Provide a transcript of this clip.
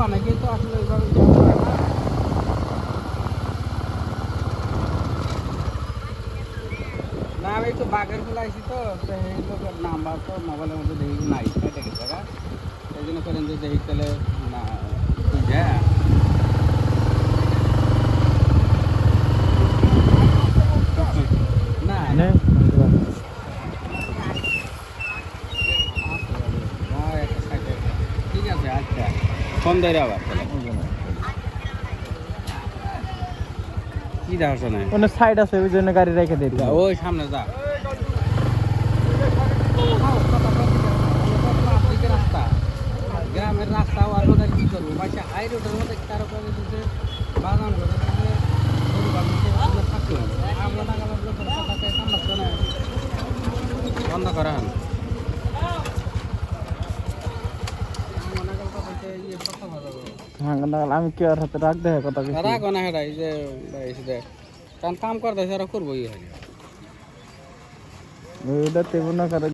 অনেকেই তো আসলে ওইভাবে ইয়ে করে না। না আমি একটু বাঘের ফুল আইছি তো এই লোকের নাম্বার তো মোবাইলের মধ্যে দেখি নাই কেটে গেছে গা এই জন্য করেন যে দেখি তাহলে না বুঝা না নে একটা সাইডে ঠিক আছে আচ্ছা ফোন ধরে আবার তাহলে কি দেখাচ্ছে না ওখানে সাইড আছে ওই জন্য গাড়ি রেখে দিতে ওই সামনে যা রাস্তা গ্রামের রাস্তা আর মধ্যে কি করবো বাচ্চা হাই রোডের মধ্যে কারো করে দিতে বাগান করে দিতে গরু বাগান থাকতে আমরা নাগালের লোকের কথাকে সামলাচ্ছে না বন্ধ করা হন আমি কি আর হাতে রাখ দেয় কথা রাখো না হেটাই যে দেখ কারণ কাম করতেছে আর করবোই ওইটা তেমন না করে